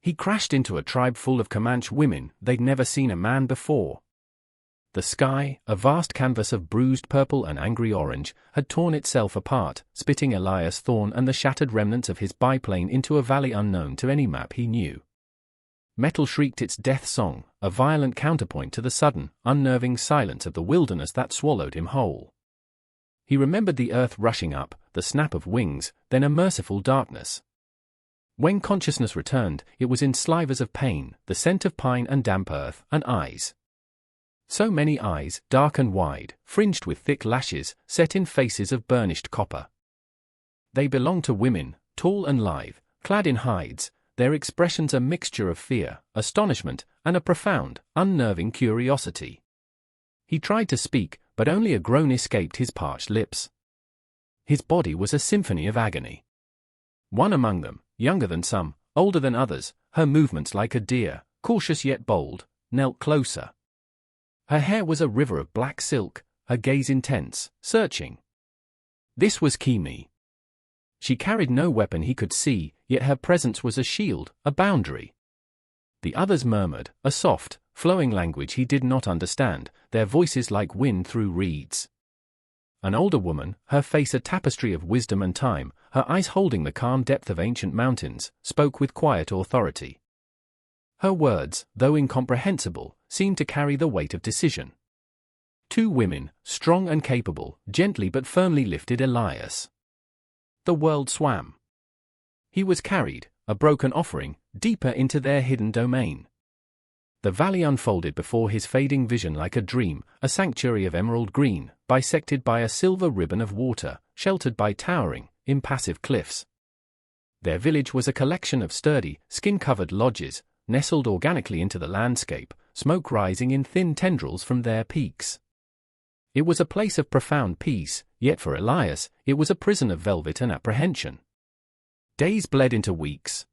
He crashed into a tribe full of Commanche women. They'd never seen a man before. The sky, a vast canvas of bruised purple and angry orange, had torn itself apart, spitting Elias Thorne and the shattered remnants of his biplane into a valley unknown to any map he knew. Metal shrieked its death song, a violent counterpoint to the sudden, unnerving silence of the wilderness that swallowed him whole. He remembered the earth rushing up, the snap of wings, then a merciful darkness. When consciousness returned, it was in slivers of pain, the scent of pine and damp earth, and eyes. So many eyes, dark and wide, fringed with thick lashes, set in faces of burnished copper. They belonged to women, tall and lithe, clad in hides, their expressions a mixture of fear, astonishment, and a profound, unnerving curiosity. He tried to speak, but only a groan escaped his parched lips. His body was a symphony of agony. One among them, younger than some, older than others, her movements like a deer, cautious yet bold, knelt closer. Her hair was a river of black silk, her gaze intense, searching. This was Kimi. She carried no weapon he could see, yet her presence was a shield, a boundary. The others murmured, a soft, flowing language he did not understand, their voices like wind through reeds. An older woman, her face a tapestry of wisdom and time, her eyes holding the calm depth of ancient mountains, spoke with quiet authority. Her words, though incomprehensible, seemed to carry the weight of decision. Two women, strong and capable, gently but firmly lifted Elias. The world swam. He was carried, a broken offering, deeper into their hidden domain. The valley unfolded before his fading vision like a dream, a sanctuary of emerald green, bisected by a silver ribbon of water, sheltered by towering, impassive cliffs. Their village was a collection of sturdy, skin-covered lodges, nestled organically into the landscape, smoke rising in thin tendrils from their peaks. It was a place of profound peace, yet for Elias, it was a prison of velvet and apprehension. Days bled into weeks.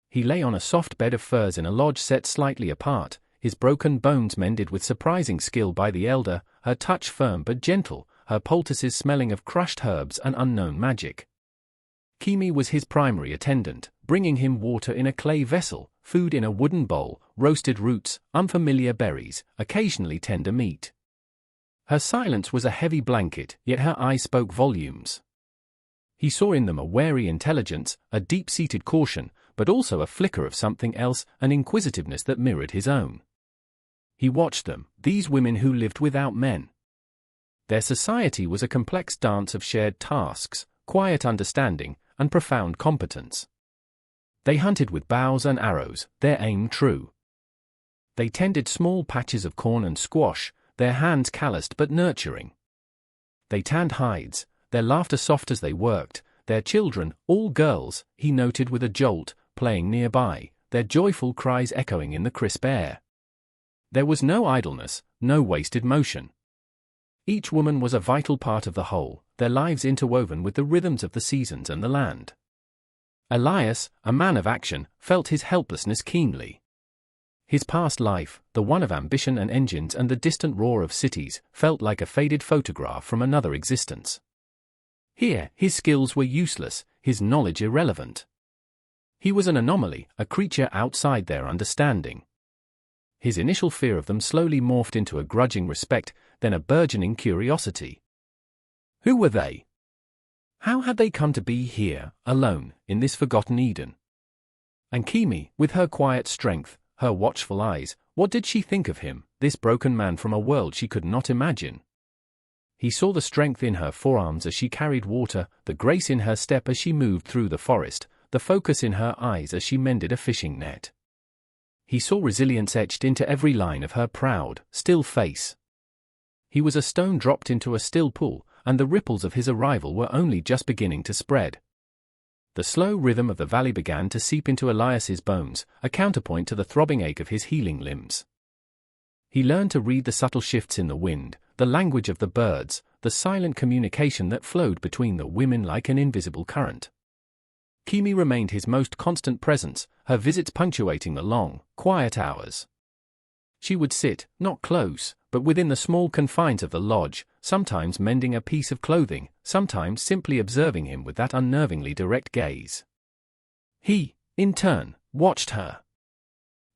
He lay on a soft bed of furs in a lodge set slightly apart, his broken bones mended with surprising skill by the elder, her touch firm but gentle, her poultices smelling of crushed herbs and unknown magic. Kimi was his primary attendant, bringing him water in a clay vessel, food in a wooden bowl, roasted roots, unfamiliar berries, occasionally tender meat. Her silence was a heavy blanket, yet her eyes spoke volumes. He saw in them a wary intelligence, a deep-seated caution, but also a flicker of something else, an inquisitiveness that mirrored his own. He watched them, these women who lived without men. Their society was a complex dance of shared tasks, quiet understanding, and profound competence. They hunted with bows and arrows, their aim true. They tended small patches of corn and squash, their hands calloused but nurturing. They tanned hides, their laughter soft as they worked, their children, all girls, he noted with a jolt, playing nearby, their joyful cries echoing in the crisp air. There was no idleness, no wasted motion. Each woman was a vital part of the whole, their lives interwoven with the rhythms of the seasons and the land. Elias, a man of action, felt his helplessness keenly. His past life, the one of ambition and engines and the distant roar of cities, felt like a faded photograph from another existence. Here, his skills were useless, his knowledge irrelevant. He was an anomaly, a creature outside their understanding. His initial fear of them slowly morphed into a grudging respect, then a burgeoning curiosity. Who were they? How had they come to be here, alone, in this forgotten Eden? And Kimi, with her quiet strength, her watchful eyes, what did she think of him, this broken man from a world she could not imagine? He saw the strength in her forearms as she carried water, the grace in her step as she moved through the forest, the focus in her eyes as she mended a fishing net. He saw resilience etched into every line of her proud, still face. He was a stone dropped into a still pool, and the ripples of his arrival were only just beginning to spread. The slow rhythm of the valley began to seep into Elias's bones, a counterpoint to the throbbing ache of his healing limbs. He learned to read the subtle shifts in the wind, the language of the birds, the silent communication that flowed between the women like an invisible current. Kimi remained his most constant presence, her visits punctuating the long, quiet hours. She would sit, not close, but within the small confines of the lodge, sometimes mending a piece of clothing, sometimes simply observing him with that unnervingly direct gaze. He, in turn, watched her.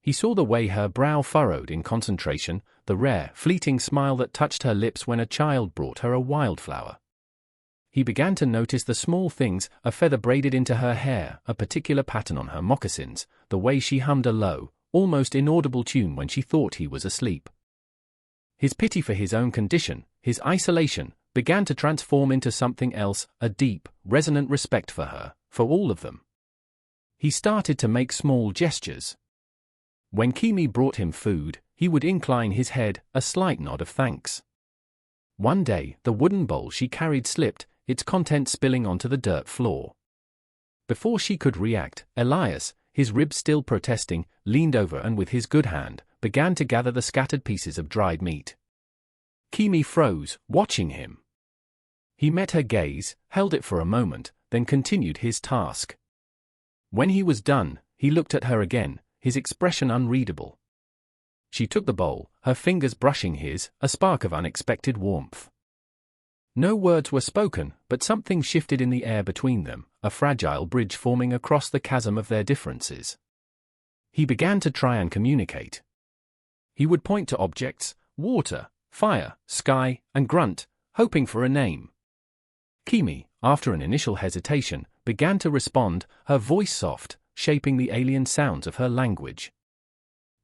He saw the way her brow furrowed in concentration, the rare, fleeting smile that touched her lips when a child brought her a wildflower. He began to notice the small things, a feather braided into her hair, a particular pattern on her moccasins, the way she hummed a low, almost inaudible tune when she thought he was asleep. His pity for his own condition, his isolation, began to transform into something else, a deep, resonant respect for her, for all of them. He started to make small gestures. When Kimi brought him food, he would incline his head, a slight nod of thanks. One day, the wooden bowl she carried slipped, its contents spilling onto the dirt floor. Before she could react, Elias, his ribs still protesting, leaned over and with his good hand, began to gather the scattered pieces of dried meat. Kimi froze, watching him. He met her gaze, held it for a moment, then continued his task. When he was done, he looked at her again, his expression unreadable. She took the bowl, her fingers brushing his, a spark of unexpected warmth. No words were spoken, but something shifted in the air between them, a fragile bridge forming across the chasm of their differences. He began to try and communicate. He would point to objects, water, fire, sky, and grunt, hoping for a name. Kimi, after an initial hesitation, began to respond, her voice soft, shaping the alien sounds of her language.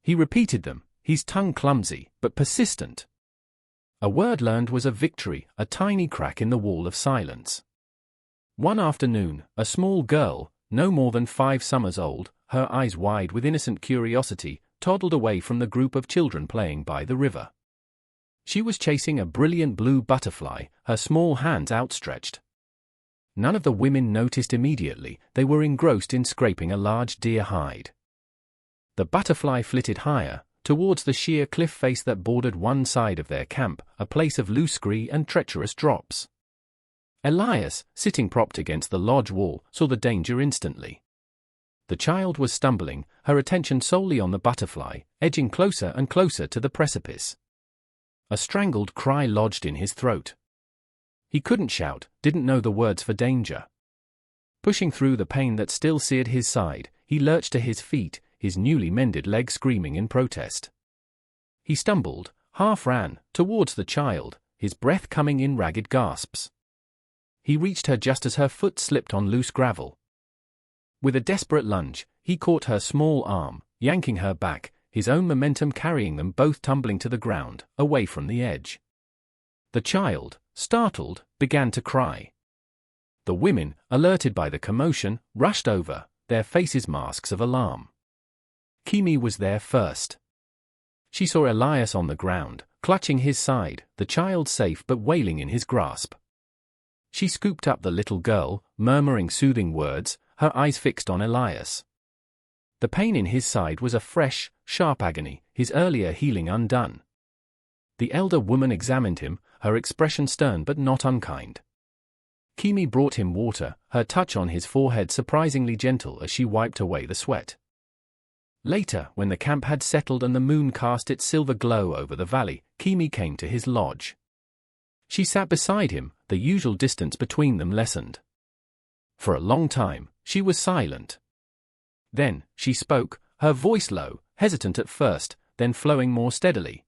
He repeated them, his tongue clumsy, but persistent. A word learned was a victory, a tiny crack in the wall of silence. One afternoon, a small girl, no more than 5 summers old, her eyes wide with innocent curiosity, toddled away from the group of children playing by the river. She was chasing a brilliant blue butterfly, her small hands outstretched. None of the women noticed immediately, they were engrossed in scraping a large deer hide. The butterfly flitted higher, towards the sheer cliff face that bordered one side of their camp, a place of loose scree and treacherous drops. Elias, sitting propped against the lodge wall, saw the danger instantly. The child was stumbling, her attention solely on the butterfly, edging closer and closer to the precipice. A strangled cry lodged in his throat. He couldn't shout, didn't know the words for danger. Pushing through the pain that still seared his side, he lurched to his feet, his newly mended leg screaming in protest. He stumbled, half ran, towards the child, his breath coming in ragged gasps. He reached her just as her foot slipped on loose gravel. With a desperate lunge, he caught her small arm, yanking her back, his own momentum carrying them both tumbling to the ground, away from the edge. The child, startled, began to cry. The women, alerted by the commotion, rushed over, their faces masks of alarm. Kimi was there first. She saw Elias on the ground, clutching his side, the child safe but wailing in his grasp. She scooped up the little girl, murmuring soothing words, her eyes fixed on Elias. The pain in his side was a fresh, sharp agony, his earlier healing undone. The elder woman examined him, her expression stern but not unkind. Kimi brought him water, her touch on his forehead surprisingly gentle as she wiped away the sweat. Later, when the camp had settled and the moon cast its silver glow over the valley, Kimi came to his lodge. She sat beside him, the usual distance between them lessened. For a long time, she was silent. Then, she spoke, her voice low, hesitant at first, then flowing more steadily.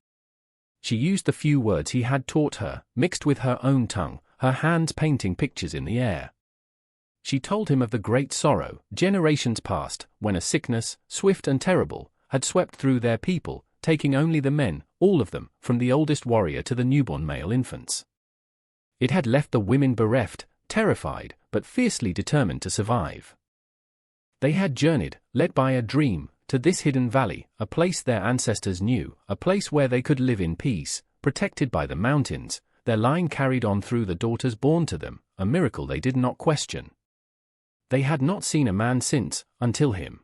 She used the few words he had taught her, mixed with her own tongue, her hands painting pictures in the air. She told him of the great sorrow, generations past, when a sickness, swift and terrible, had swept through their people, taking only the men, all of them, from the oldest warrior to the newborn male infants. It had left the women bereft, terrified, but fiercely determined to survive. They had journeyed, led by a dream, to this hidden valley, a place their ancestors knew, a place where they could live in peace, protected by the mountains, their line carried on through the daughters born to them, a miracle they did not question. They had not seen a man since, until him.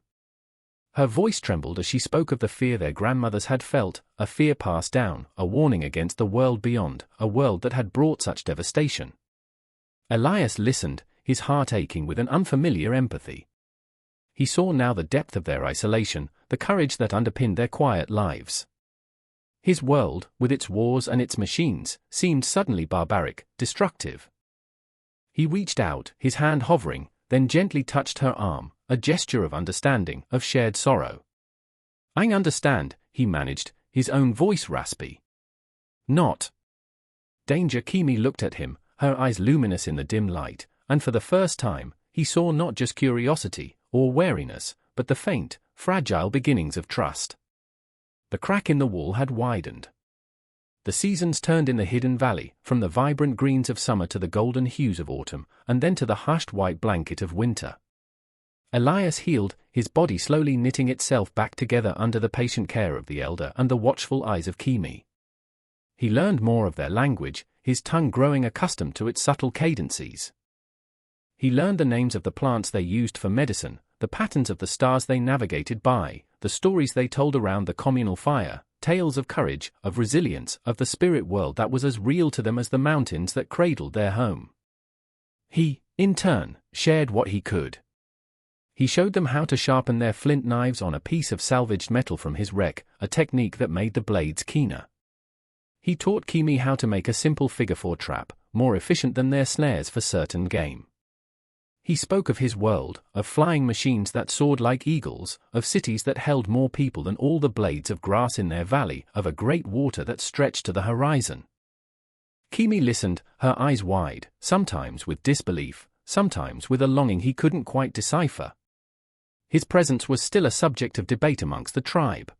Her voice trembled as she spoke of the fear their grandmothers had felt, a fear passed down, a warning against the world beyond, a world that had brought such devastation. Elias listened, his heart aching with an unfamiliar empathy. He saw now the depth of their isolation, the courage that underpinned their quiet lives. His world, with its wars and its machines, seemed suddenly barbaric, destructive. He reached out, his hand hovering, then gently touched her arm, a gesture of understanding, of shared sorrow. "I understand," he managed, his own voice raspy. "Not danger." Kimi looked at him, her eyes luminous in the dim light, and for the first time, he saw not just curiosity or wariness, but the faint, fragile beginnings of trust. The crack in the wall had widened. The seasons turned in the hidden valley, from the vibrant greens of summer to the golden hues of autumn, and then to the hushed white blanket of winter. Elias healed, his body slowly knitting itself back together under the patient care of the elder and the watchful eyes of Kimi. He learned more of their language, his tongue growing accustomed to its subtle cadences. He learned the names of the plants they used for medicine, the patterns of the stars they navigated by, the stories they told around the communal fire, tales of courage, of resilience, of the spirit world that was as real to them as the mountains that cradled their home. He, in turn, shared what he could. He showed them how to sharpen their flint knives on a piece of salvaged metal from his wreck, a technique that made the blades keener. He taught Kimi how to make a simple figure-4 trap, more efficient than their snares for certain game. He spoke of his world, of flying machines that soared like eagles, of cities that held more people than all the blades of grass in their valley, of a great water that stretched to the horizon. Kimi listened, her eyes wide, sometimes with disbelief, sometimes with a longing he couldn't quite decipher. His presence was still a subject of debate amongst the tribe.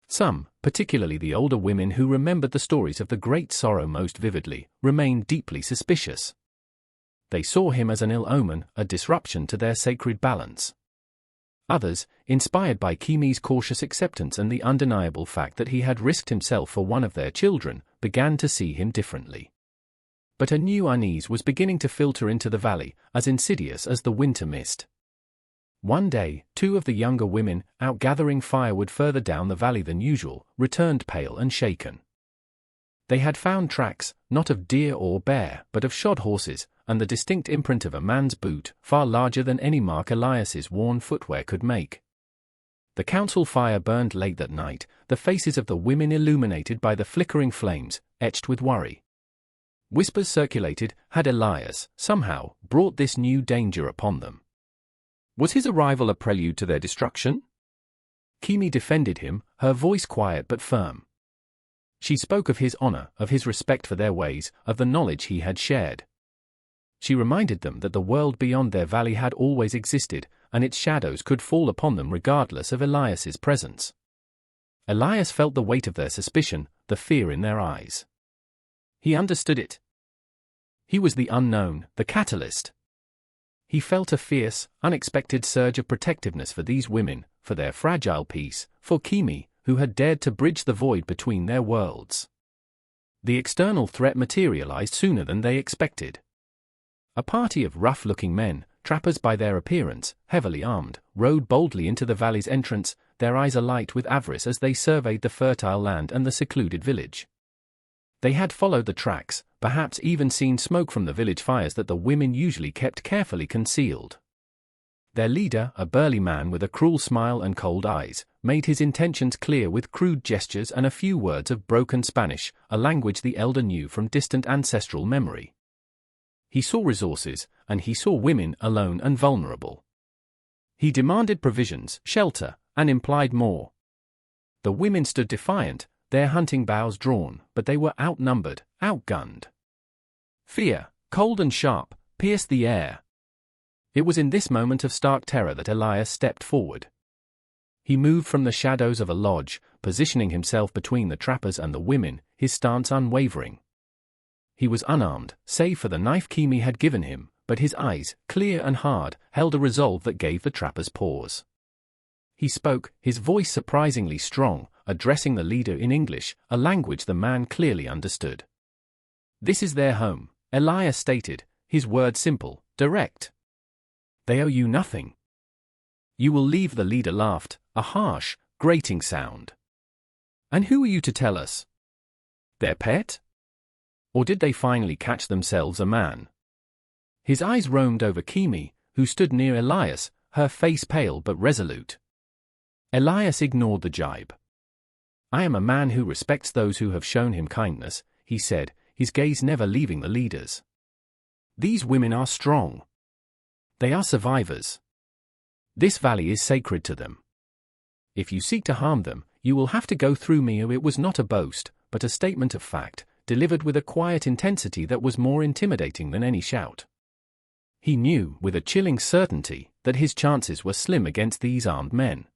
Some, particularly the older women who remembered the stories of the great sorrow most vividly, remained deeply suspicious. They saw him as an ill omen, a disruption to their sacred balance. Others, inspired by Kimi's cautious acceptance and the undeniable fact that he had risked himself for one of their children, began to see him differently. But a new unease was beginning to filter into the valley, as insidious as the winter mist. One day, two of the younger women, out gathering firewood further down the valley than usual, returned pale and shaken. They had found tracks, not of deer or bear, but of shod horses, and the distinct imprint of a man's boot, far larger than any mark Elias's worn footwear could make. The council fire burned late that night, the faces of the women illuminated by the flickering flames, etched with worry. Whispers circulated, had Elias, somehow, brought this new danger upon them? Was his arrival a prelude to their destruction? Kimi defended him, her voice quiet but firm. She spoke of his honor, of his respect for their ways, of the knowledge he had shared. She reminded them that the world beyond their valley had always existed, and its shadows could fall upon them regardless of Elias's presence. Elias felt the weight of their suspicion, the fear in their eyes. He understood it. He was the unknown, the catalyst. He felt a fierce, unexpected surge of protectiveness for these women, for their fragile peace, for Kimi, who had dared to bridge the void between their worlds. The external threat materialized sooner than they expected. A party of rough-looking men, trappers by their appearance, heavily armed, rode boldly into the valley's entrance, their eyes alight with avarice as they surveyed the fertile land and the secluded village. They had followed the tracks, perhaps even seen smoke from the village fires that the women usually kept carefully concealed. Their leader, a burly man with a cruel smile and cold eyes, made his intentions clear with crude gestures and a few words of broken Spanish, a language the elder knew from distant ancestral memory. He saw resources, and he saw women alone and vulnerable. He demanded provisions, shelter, and implied more. The women stood defiant, their hunting bows drawn, but they were outnumbered, outgunned. Fear, cold and sharp, pierced the air. It was in this moment of stark terror that Elias stepped forward. He moved from the shadows of a lodge, positioning himself between the trappers and the women, his stance unwavering. He was unarmed, save for the knife Kimi had given him, but his eyes, clear and hard, held a resolve that gave the trappers pause. He spoke, his voice surprisingly strong, addressing the leader in English, a language the man clearly understood. "This is their home," Elias stated, his words simple, direct. "They owe you nothing." "You will leave," the leader laughed, a harsh, grating sound. "And who are you to tell us? Their pet? Or did they finally catch themselves a man?" His eyes roamed over Kimi, who stood near Elias, her face pale but resolute. Elias ignored the jibe. "I am a man who respects those who have shown him kindness," he said, his gaze never leaving the leaders. "These women are strong. They are survivors. This valley is sacred to them. If you seek to harm them, you will have to go through me." It was not a boast, but a statement of fact, delivered with a quiet intensity that was more intimidating than any shout. He knew, with a chilling certainty, that his chances were slim against these armed men.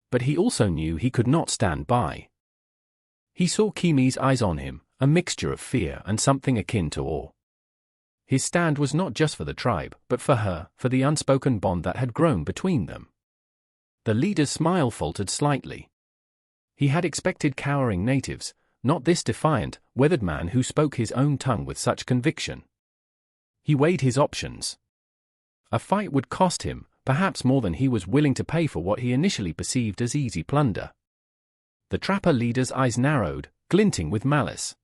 But he also knew he could not stand by. He saw Kimi's eyes on him, a mixture of fear and something akin to awe. His stand was not just for the tribe, but for her, for the unspoken bond that had grown between them. The leader's smile faltered slightly. He had expected cowering natives, not this defiant, weathered man who spoke his own tongue with such conviction. He weighed his options. A fight would cost him, perhaps more than he was willing to pay for what he initially perceived as easy plunder. The trapper leader's eyes narrowed, glinting with malice.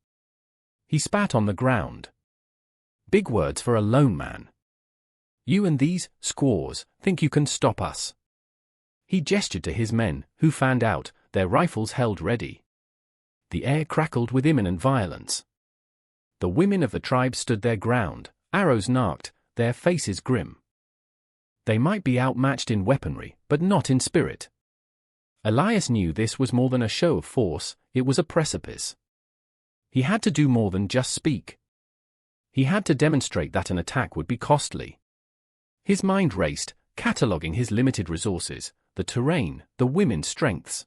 He spat on the ground. "Big words for a lone man. You and these squaws think you can stop us." He gestured to his men, who fanned out, their rifles held ready. The air crackled with imminent violence. The women of the tribe stood their ground, arrows narked, their faces grim. They might be outmatched in weaponry, but not in spirit. Elias knew this was more than a show of force, it was a precipice. He had to do more than just speak. He had to demonstrate that an attack would be costly. His mind raced, cataloguing his limited resources, the terrain, the women's strengths.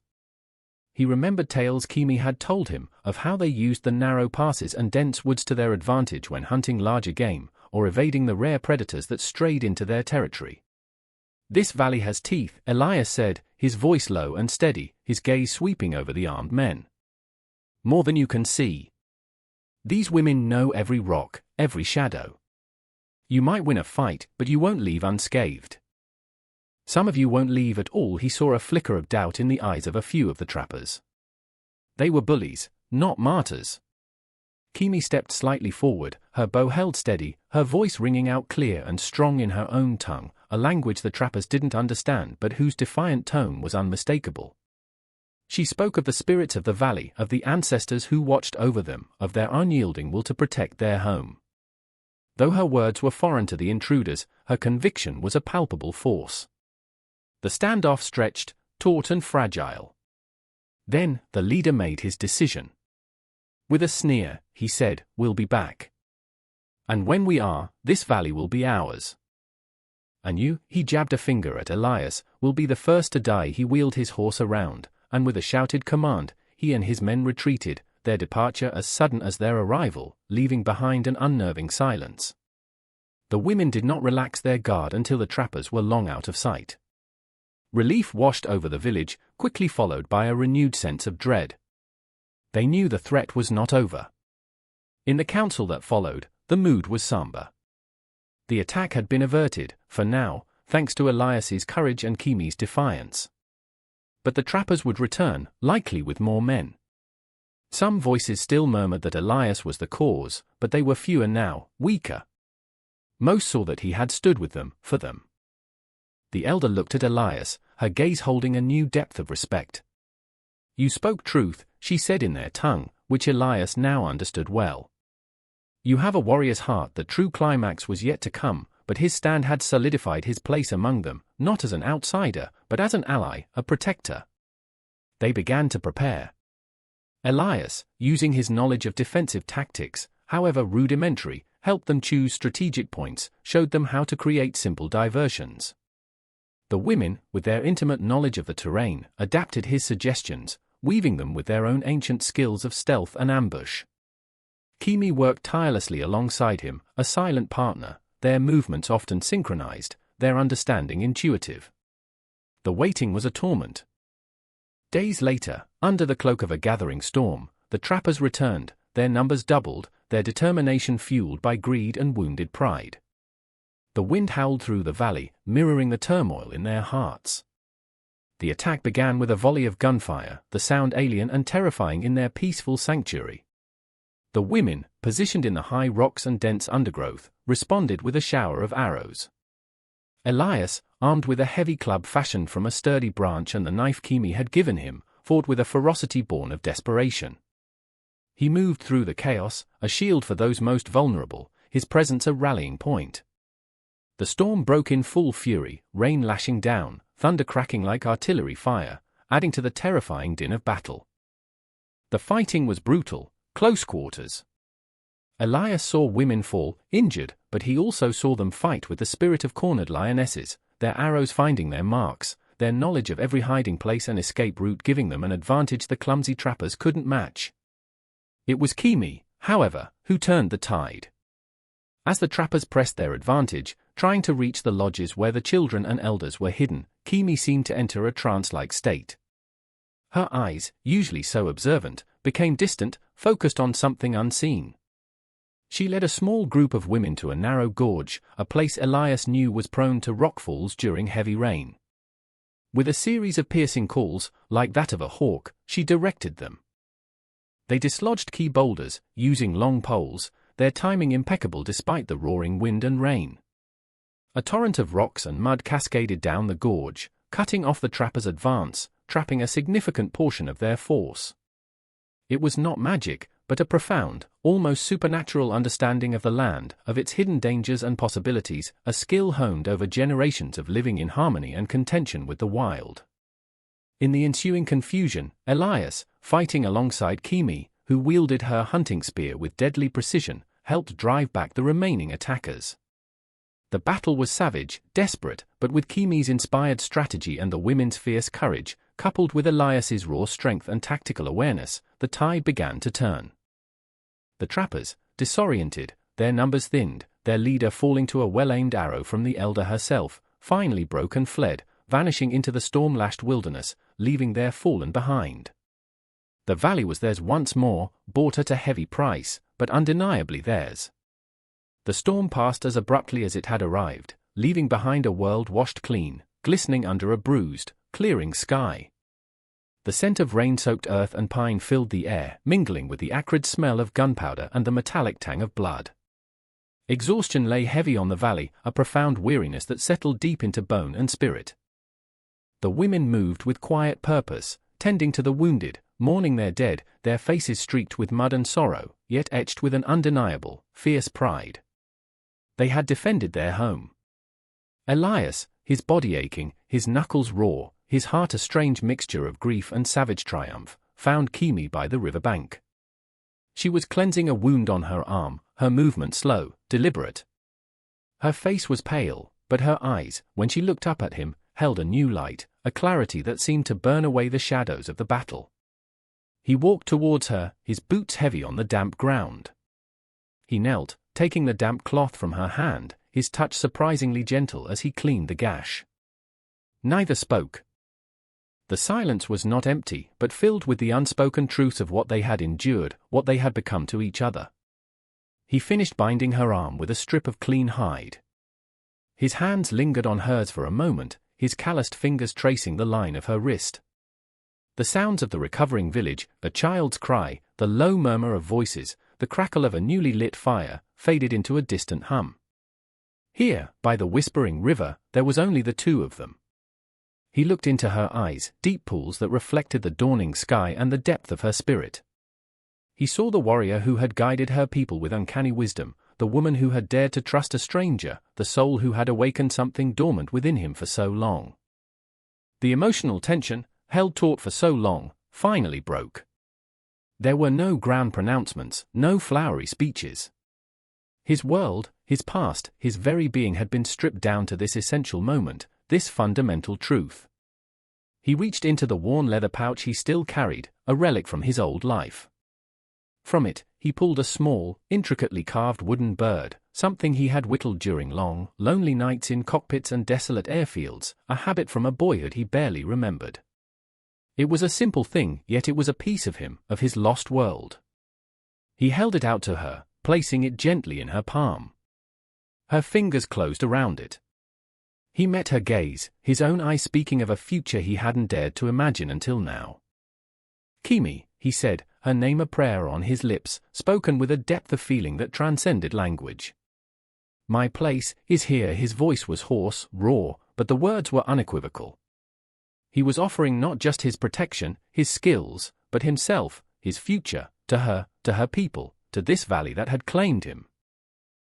He remembered tales Kimi had told him of how they used the narrow passes and dense woods to their advantage when hunting larger game, or evading the rare predators that strayed into their territory. "This valley has teeth," Elias said, his voice low and steady, his gaze sweeping over the armed men. "More than you can see. These women know every rock, every shadow. You might win a fight, but you won't leave unscathed. Some of you won't leave at all." He saw a flicker of doubt in the eyes of a few of the trappers. They were bullies, not martyrs. Kimi stepped slightly forward, her bow held steady, her voice ringing out clear and strong in her own tongue, a language the trappers didn't understand but whose defiant tone was unmistakable. She spoke of the spirits of the valley, of the ancestors who watched over them, of their unyielding will to protect their home. Though her words were foreign to the intruders, her conviction was a palpable force. The standoff stretched, taut and fragile. Then, the leader made his decision. With a sneer, he said, "We'll be back. And when we are, this valley will be ours. And you," he jabbed a finger at Elias, "will be the first to die." He wheeled his horse around, and with a shouted command, he and his men retreated, their departure as sudden as their arrival, leaving behind an unnerving silence. The women did not relax their guard until the trappers were long out of sight. Relief washed over the village, quickly followed by a renewed sense of dread. They knew the threat was not over. In the council that followed, the mood was somber. The attack had been averted, for now, thanks to Elias's courage and Kimi's defiance. But the trappers would return, likely with more men. Some voices still murmured that Elias was the cause, but they were fewer now, weaker. Most saw that he had stood with them, for them. The elder looked at Elias, her gaze holding a new depth of respect. "You spoke truth," she said in their tongue, which Elias now understood well. "You have a warrior's heart." The true climax was yet to come, but his stand had solidified his place among them, not as an outsider, but as an ally, a protector. They began to prepare. Elias, using his knowledge of defensive tactics, however rudimentary, helped them choose strategic points, showed them how to create simple diversions. The women, with their intimate knowledge of the terrain, adapted his suggestions, weaving them with their own ancient skills of stealth and ambush. Kimi worked tirelessly alongside him, a silent partner, their movements often synchronized, their understanding intuitive. The waiting was a torment. Days later, under the cloak of a gathering storm, the trappers returned, their numbers doubled, their determination fueled by greed and wounded pride. The wind howled through the valley, mirroring the turmoil in their hearts. The attack began with a volley of gunfire, the sound alien and terrifying in their peaceful sanctuary. The women, positioned in the high rocks and dense undergrowth, responded with a shower of arrows. Elias, armed with a heavy club fashioned from a sturdy branch and the knife Kimi had given him, fought with a ferocity born of desperation. He moved through the chaos, a shield for those most vulnerable, his presence a rallying point. The storm broke in full fury, rain lashing down, thunder cracking like artillery fire, adding to the terrifying din of battle. The fighting was brutal, close quarters. Elias saw women fall, injured, but he also saw them fight with the spirit of cornered lionesses, their arrows finding their marks, their knowledge of every hiding place and escape route giving them an advantage the clumsy trappers couldn't match. It was Kimi, however, who turned the tide. As the trappers pressed their advantage, trying to reach the lodges where the children and elders were hidden, Kimi seemed to enter a trance-like state. Her eyes, usually so observant, became distant, focused on something unseen. She led a small group of women to a narrow gorge, a place Elias knew was prone to rockfalls during heavy rain. With a series of piercing calls, like that of a hawk, she directed them. They dislodged key boulders, using long poles, their timing impeccable despite the roaring wind and rain. A torrent of rocks and mud cascaded down the gorge, cutting off the trappers' advance, trapping a significant portion of their force. It was not magic, but a profound, almost supernatural understanding of the land, of its hidden dangers and possibilities, a skill honed over generations of living in harmony and contention with the wild. In the ensuing confusion, Elias, fighting alongside Kimi, who wielded her hunting spear with deadly precision, helped drive back the remaining attackers. The battle was savage, desperate, but with Kimi's inspired strategy and the women's fierce courage, coupled with Elias's raw strength and tactical awareness, the tide began to turn. The trappers, disoriented, their numbers thinned, their leader falling to a well-aimed arrow from the elder herself, finally broke and fled, vanishing into the storm-lashed wilderness, leaving their fallen behind. The valley was theirs once more, bought at a heavy price, but undeniably theirs. The storm passed as abruptly as it had arrived, leaving behind a world washed clean, glistening under a bruised, clearing sky. The scent of rain-soaked earth and pine filled the air, mingling with the acrid smell of gunpowder and the metallic tang of blood. Exhaustion lay heavy on the valley, a profound weariness that settled deep into bone and spirit. The women moved with quiet purpose, tending to the wounded, mourning their dead, their faces streaked with mud and sorrow, yet etched with an undeniable, fierce pride. They had defended their home. Elias, his body aching, his knuckles raw, his heart a strange mixture of grief and savage triumph, found Kimi by the river bank. She was cleansing a wound on her arm, her movement slow, deliberate. Her face was pale, but her eyes, when she looked up at him, held a new light, a clarity that seemed to burn away the shadows of the battle. He walked towards her, his boots heavy on the damp ground. He knelt, taking the damp cloth from her hand, his touch surprisingly gentle as he cleaned the gash. Neither spoke. The silence was not empty, but filled with the unspoken truth of what they had endured, what they had become to each other. He finished binding her arm with a strip of clean hide. His hands lingered on hers for a moment, his calloused fingers tracing the line of her wrist. The sounds of the recovering village, a child's cry, the low murmur of voices, the crackle of a newly lit fire, faded into a distant hum. Here, by the whispering river, there was only the two of them. He looked into her eyes, deep pools that reflected the dawning sky and the depth of her spirit. He saw the warrior who had guided her people with uncanny wisdom, the woman who had dared to trust a stranger, the soul who had awakened something dormant within him for so long. The emotional tension, held taut for so long, finally broke. There were no grand pronouncements, no flowery speeches. His world, his past, his very being had been stripped down to this essential moment, this fundamental truth. He reached into the worn leather pouch he still carried, a relic from his old life. From it, he pulled a small, intricately carved wooden bird, something he had whittled during long, lonely nights in cockpits and desolate airfields, a habit from a boyhood he barely remembered. It was a simple thing, yet it was a piece of him, of his lost world. He held it out to her, placing it gently in her palm. Her fingers closed around it. He met her gaze, his own eyes speaking of a future he hadn't dared to imagine until now. "Kimi," he said, her name a prayer on his lips, spoken with a depth of feeling that transcended language. "My place is here." His voice was hoarse, raw, but the words were unequivocal. He was offering not just his protection, his skills, but himself, his future, to her people, to this valley that had claimed him.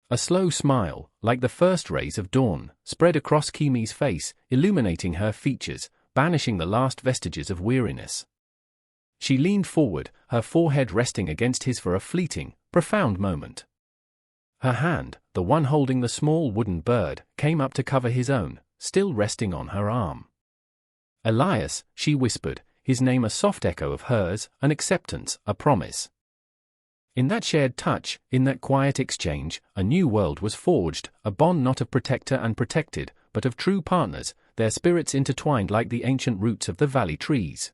A slow smile, like the first rays of dawn, spread across Kimi's face, illuminating her features, banishing the last vestiges of weariness. She leaned forward, her forehead resting against his for a fleeting, profound moment. Her hand, the one holding the small wooden bird, came up to cover his own, still resting on her arm. "Elias," she whispered, his name a soft echo of hers, an acceptance, a promise. In that shared touch, in that quiet exchange, a new world was forged, a bond not of protector and protected, but of true partners, their spirits intertwined like the ancient roots of the valley trees.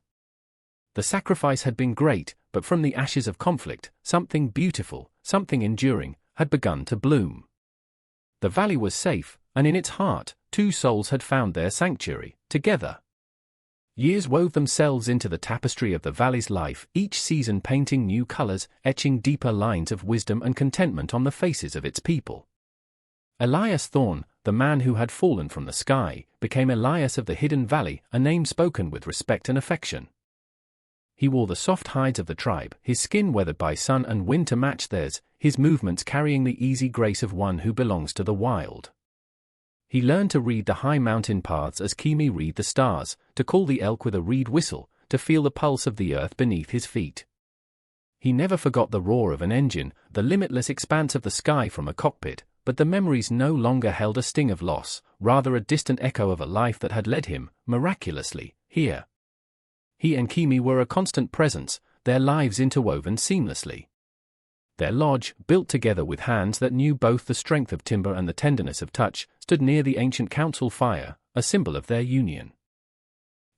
The sacrifice had been great, but from the ashes of conflict, something beautiful, something enduring, had begun to bloom. The valley was safe, and in its heart, two souls had found their sanctuary, together. Years wove themselves into the tapestry of the valley's life, each season painting new colors, etching deeper lines of wisdom and contentment on the faces of its people. Elias Thorne, the man who had fallen from the sky, became Elias of the Hidden Valley, a name spoken with respect and affection. He wore the soft hides of the tribe, his skin weathered by sun and wind to match theirs, his movements carrying the easy grace of one who belongs to the wild. He learned to read the high mountain paths as Kimi read the stars, to call the elk with a reed whistle, to feel the pulse of the earth beneath his feet. He never forgot the roar of an engine, the limitless expanse of the sky from a cockpit, but the memories no longer held a sting of loss, rather a distant echo of a life that had led him, miraculously, here. He and Kimi were a constant presence, their lives interwoven seamlessly. Their lodge, built together with hands that knew both the strength of timber and the tenderness of touch, stood near the ancient council fire, a symbol of their union.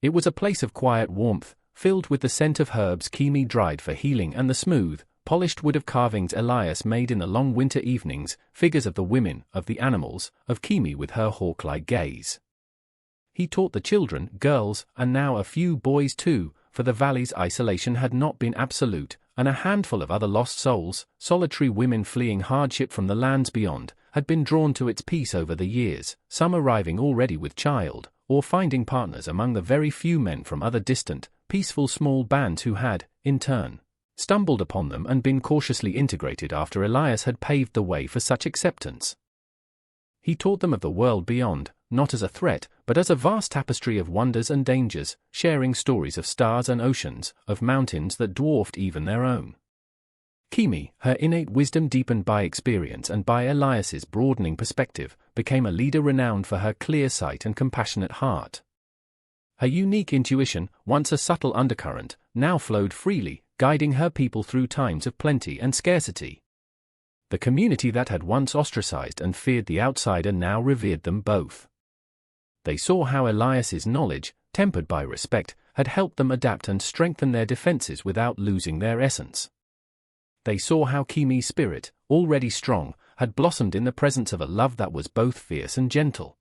It was a place of quiet warmth, filled with the scent of herbs Kimi dried for healing and the smooth, polished wood of carvings Elias made in the long winter evenings, figures of the women, of the animals, of Kimi with her hawk-like gaze. He taught the children, girls, and now a few boys too, for the valley's isolation had not been absolute, and a handful of other lost souls, solitary women fleeing hardship from the lands beyond, had been drawn to its peace over the years, some arriving already with child, or finding partners among the very few men from other distant, peaceful small bands who had, in turn, stumbled upon them and been cautiously integrated after Elias had paved the way for such acceptance. He taught them of the world beyond, not as a threat, but as a vast tapestry of wonders and dangers, sharing stories of stars and oceans, of mountains that dwarfed even their own. Kimi, her innate wisdom deepened by experience and by Elias's broadening perspective, became a leader renowned for her clear sight and compassionate heart. Her unique intuition, once a subtle undercurrent, now flowed freely, guiding her people through times of plenty and scarcity. The community that had once ostracized and feared the outsider now revered them both. They saw how Elias's knowledge, tempered by respect, had helped them adapt and strengthen their defenses without losing their essence. They saw how Kimi's spirit, already strong, had blossomed in the presence of a love that was both fierce and gentle.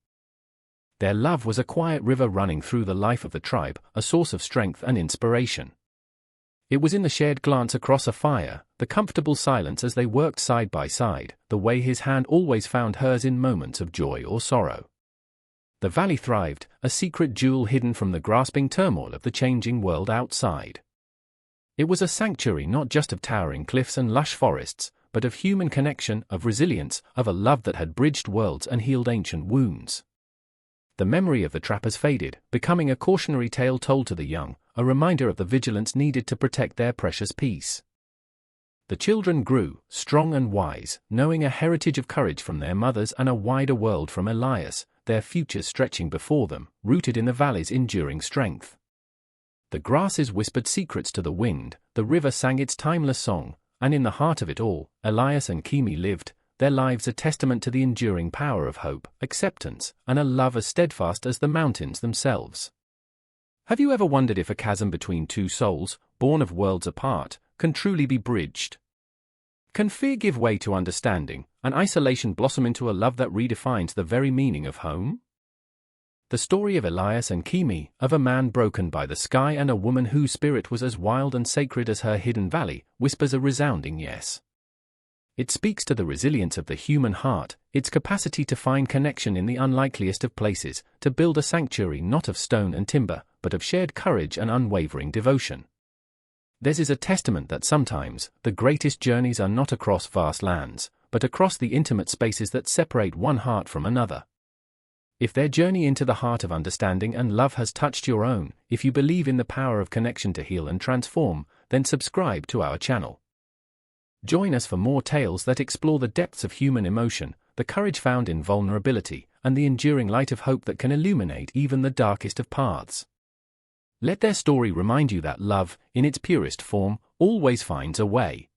Their love was a quiet river running through the life of the tribe, a source of strength and inspiration. It was in the shared glance across a fire, the comfortable silence as they worked side by side, the way his hand always found hers in moments of joy or sorrow. The valley thrived, a secret jewel hidden from the grasping turmoil of the changing world outside. It was a sanctuary not just of towering cliffs and lush forests, but of human connection, of resilience, of a love that had bridged worlds and healed ancient wounds. The memory of the trappers faded, becoming a cautionary tale told to the young, a reminder of the vigilance needed to protect their precious peace. The children grew, strong and wise, knowing a heritage of courage from their mothers and a wider world from Elias, their futures stretching before them, rooted in the valley's enduring strength. The grasses whispered secrets to the wind, the river sang its timeless song, and in the heart of it all, Elias and Kimi lived, their lives a testament to the enduring power of hope, acceptance, and a love as steadfast as the mountains themselves. Have you ever wondered if a chasm between two souls, born of worlds apart, can truly be bridged? Can fear give way to understanding, and isolation blossom into a love that redefines the very meaning of home? The story of Elias and Kimi, of a man broken by the sky and a woman whose spirit was as wild and sacred as her hidden valley, whispers a resounding yes. It speaks to the resilience of the human heart, its capacity to find connection in the unlikeliest of places, to build a sanctuary not of stone and timber, but of shared courage and unwavering devotion. This is a testament that sometimes, the greatest journeys are not across vast lands, but across the intimate spaces that separate one heart from another. If their journey into the heart of understanding and love has touched your own, if you believe in the power of connection to heal and transform, then subscribe to our channel. Join us for more tales that explore the depths of human emotion, the courage found in vulnerability, and the enduring light of hope that can illuminate even the darkest of paths. Let their story remind you that love, in its purest form, always finds a way.